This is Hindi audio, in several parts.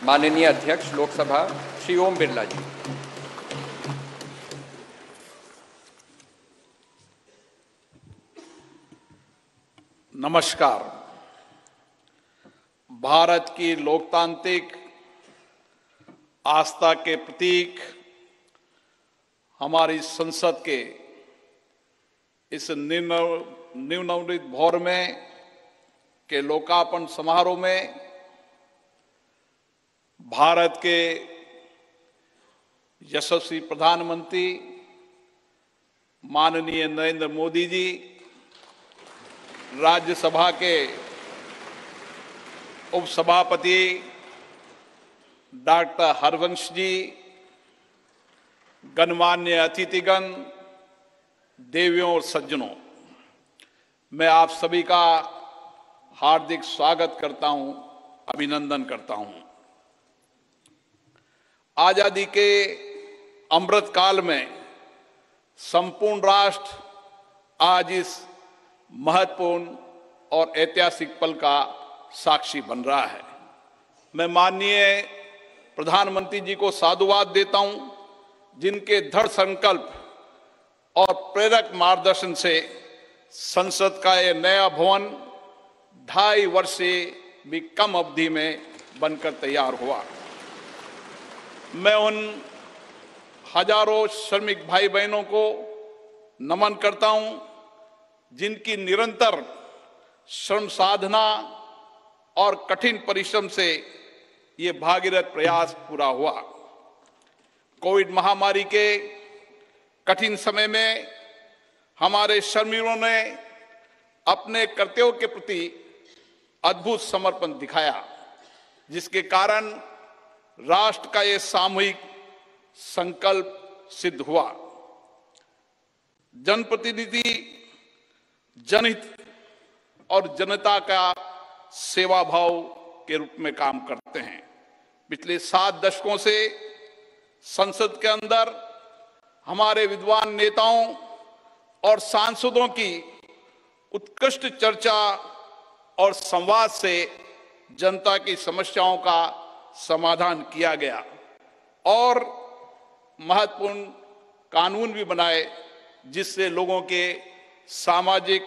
माननीय अध्यक्ष लोकसभा श्री ओम बिरला जी। नमस्कार। भारत की लोकतांत्रिक आस्था के प्रतीक हमारी संसद के इस नवनिर्मित भवन में के लोकार्पण समारोह में भारत के यशस्वी प्रधानमंत्री माननीय नरेंद्र मोदी जी, राज्यसभा के उपसभापति डॉक्टर हरवंश जी, गणमान्य अतिथिगण, देवियों और सज्जनों, मैं आप सभी का हार्दिक स्वागत करता हूं, अभिनंदन करता हूं। आजादी के अमृत काल में संपूर्ण राष्ट्र आज इस महत्वपूर्ण और ऐतिहासिक पल का साक्षी बन रहा है। मैं माननीय प्रधानमंत्री जी को साधुवाद देता हूं, जिनके दृढ़ संकल्प और प्रेरक मार्गदर्शन से संसद का यह नया भवन 2.5 वर्ष से भी कम अवधि में बनकर तैयार हुआ। मैं उन हजारों श्रमिक भाई बहनों को नमन करता हूं, जिनकी निरंतर श्रम साधना और कठिन परिश्रम से ये भागीरथ प्रयास पूरा हुआ। कोविड महामारी के कठिन समय में हमारे श्रमिकों ने अपने कर्तव्यों के प्रति अद्भुत समर्पण दिखाया, जिसके कारण राष्ट्र का यह सामूहिक संकल्प सिद्ध हुआ। जनप्रतिनिधि जनहित और जनता का सेवा भाव के रूप में काम करते हैं। पिछले 7 दशकों से संसद के अंदर हमारे विद्वान नेताओं और सांसदों की उत्कृष्ट चर्चा और संवाद से जनता की समस्याओं का समाधान किया गया और महत्वपूर्ण कानून भी बनाए, जिससे लोगों के सामाजिक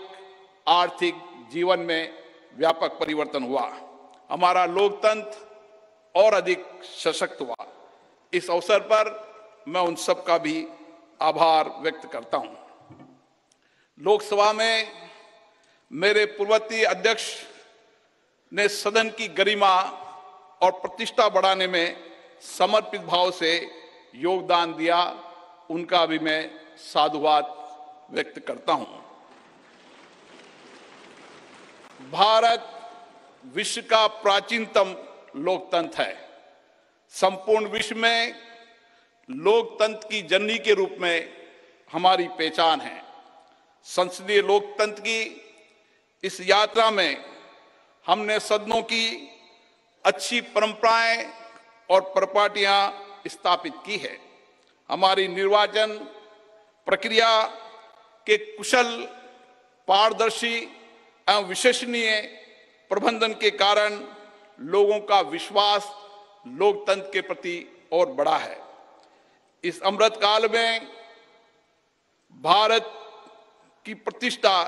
आर्थिक जीवन में व्यापक परिवर्तन हुआ। हमारा लोकतंत्र और अधिक सशक्त हुआ। इस अवसर पर मैं उन सब का भी आभार व्यक्त करता हूं। लोकसभा में मेरे पूर्ववर्ती अध्यक्ष ने सदन की गरिमा और प्रतिष्ठा बढ़ाने में समर्पित भाव से योगदान दिया, उनका भी मैं साधुवाद व्यक्त करता हूं। भारत विश्व का प्राचीनतम लोकतंत्र है। संपूर्ण विश्व में लोकतंत्र की जननी के रूप में हमारी पहचान है। संसदीय लोकतंत्र की इस यात्रा में हमने सदनों की अच्छी परंपराएं और प्रपाटियां स्थापित की है। हमारी निर्वाचन प्रक्रिया के कुशल, पारदर्शी एवं विश्वसनीय प्रबंधन के कारण लोगों का विश्वास लोकतंत्र के प्रति और बढ़ा है। इस अमृत काल में भारत की प्रतिष्ठा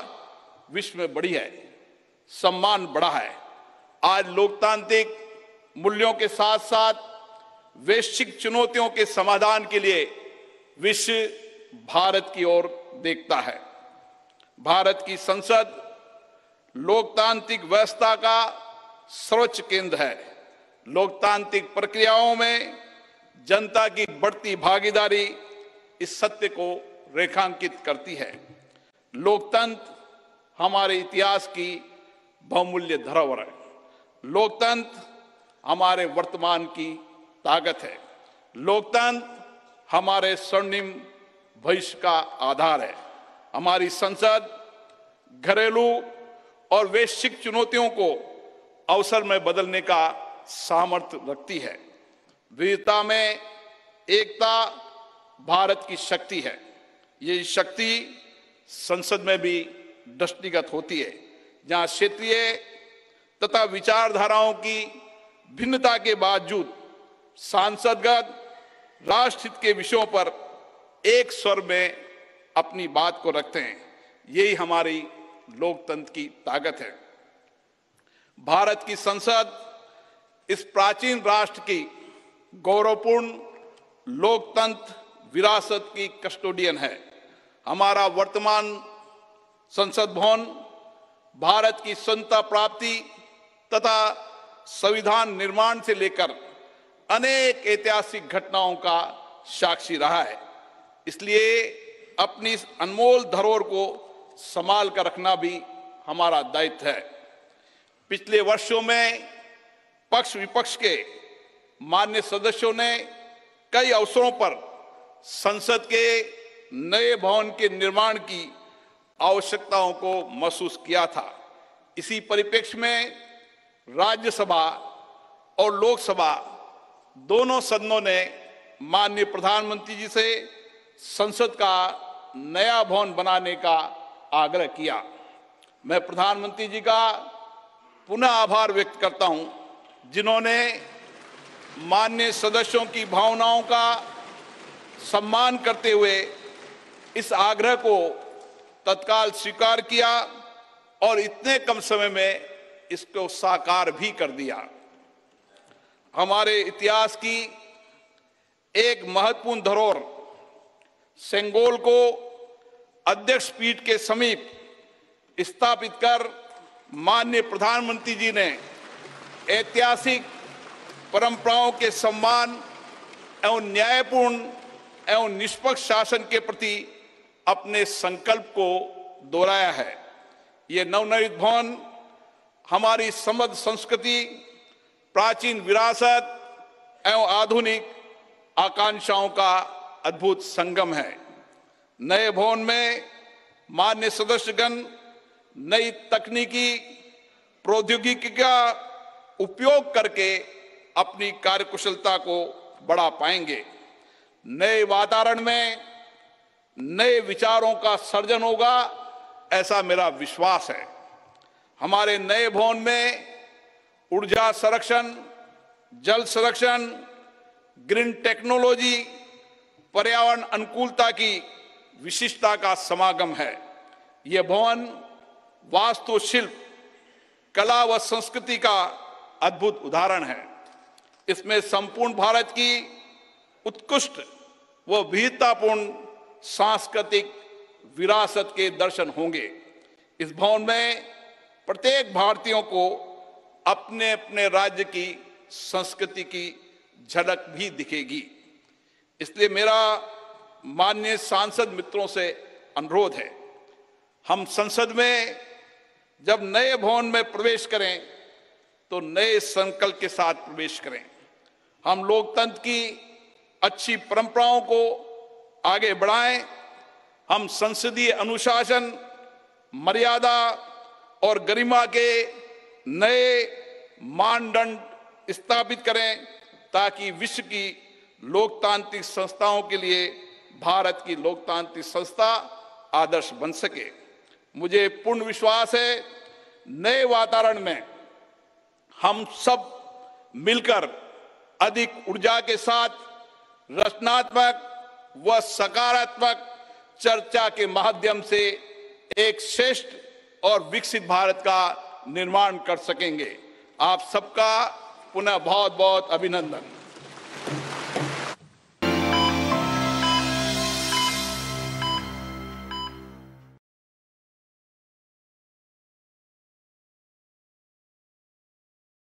विश्व में बढ़ी है, सम्मान बढ़ा है। आज लोकतांत्रिक मूल्यों के साथ साथ वैश्विक चुनौतियों के समाधान के लिए विश्व भारत की ओर देखता है। भारत की संसद लोकतांत्रिक व्यवस्था का सर्वोच्च केंद्र है। लोकतांत्रिक प्रक्रियाओं में जनता की बढ़ती भागीदारी इस सत्य को रेखांकित करती है। लोकतंत्र हमारे इतिहास की बहुमूल्य धरोहर है। लोकतंत्र हमारे वर्तमान की ताकत है। लोकतंत्र हमारे स्वर्णिम भविष्य का आधार है। हमारी संसद घरेलू और वैश्विक चुनौतियों को अवसर में बदलने का सामर्थ्य रखती है। विविधता में एकता भारत की शक्ति है। ये शक्ति संसद में भी दृष्टिगत होती है, जहां क्षेत्रीय तथा विचारधाराओं की भिन्नता के बावजूद सांसदगण राष्ट्रहित के विषयों पर एक स्वर में अपनी बात को रखते हैं। यही हमारी लोकतंत्र की ताकत है। भारत की संसद इस प्राचीन राष्ट्र की गौरवपूर्ण लोकतंत्र विरासत की कस्टोडियन है। हमारा वर्तमान संसद भवन भारत की स्वतंत्रता प्राप्ति तथा संविधान निर्माण से लेकर अनेक ऐतिहासिक घटनाओं का साक्षी रहा है। इसलिए अपनी इस अनमोल धरोहर को संभाल कर रखना भी हमारा दायित्व है। पिछले वर्षों में पक्ष विपक्ष के मान्य सदस्यों ने कई अवसरों पर संसद के नए भवन के निर्माण की आवश्यकताओं को महसूस किया था। इसी परिप्रेक्ष्य में राज्यसभा और लोकसभा दोनों सदनों ने माननीय प्रधानमंत्री जी से संसद का नया भवन बनाने का आग्रह किया। मैं प्रधानमंत्री जी का पुनः आभार व्यक्त करता हूं, जिन्होंने माननीय सदस्यों की भावनाओं का सम्मान करते हुए इस आग्रह को तत्काल स्वीकार किया और इतने कम समय में इसको साकार भी कर दिया। हमारे इतिहास की एक महत्वपूर्ण धरोहर सेंगोल को अध्यक्ष पीठ के समीप स्थापित कर माननीय प्रधानमंत्री जी ने ऐतिहासिक परंपराओं के सम्मान एवं न्यायपूर्ण एवं निष्पक्ष शासन के प्रति अपने संकल्प को दोहराया है। ये नवनिर्मित भवन हमारी समृद्ध संस्कृति, प्राचीन विरासत एवं आधुनिक आकांक्षाओं का अद्भुत संगम है। नए भवन में मान्य सदस्यगण नई तकनीकी प्रौद्योगिकी का उपयोग करके अपनी कार्यकुशलता को बढ़ा पाएंगे। नए वातावरण में नए विचारों का सर्जन होगा, ऐसा मेरा विश्वास है। हमारे नए भवन में ऊर्जा संरक्षण, जल संरक्षण, ग्रीन टेक्नोलॉजी, पर्यावरण अनुकूलता की विशिष्टता का समागम है। यह भवन वास्तुशिल्प, कला व संस्कृति का अद्भुत उदाहरण है। इसमें संपूर्ण भारत की उत्कृष्ट व विविधतापूर्ण सांस्कृतिक विरासत के दर्शन होंगे। इस भवन में प्रत्येक भारतीयों को अपने अपने राज्य की संस्कृति की झलक भी दिखेगी। इसलिए मेरा माननीय सांसद मित्रों से अनुरोध है, हम संसद में जब नए भवन में प्रवेश करें तो नए संकल्प के साथ प्रवेश करें। हम लोकतंत्र की अच्छी परंपराओं को आगे बढ़ाएं। हम संसदीय अनुशासन, मर्यादा और गरिमा के नए मानदंड स्थापित करें, ताकि विश्व की लोकतांत्रिक संस्थाओं के लिए भारत की लोकतांत्रिक संस्था आदर्श बन सके। मुझे पूर्ण विश्वास है, नए वातावरण में हम सब मिलकर अधिक ऊर्जा के साथ रचनात्मक व सकारात्मक चर्चा के माध्यम से एक श्रेष्ठ और विकसित भारत का निर्माण कर सकेंगे। आप सबका पुनः बहुत बहुत अभिनंदन।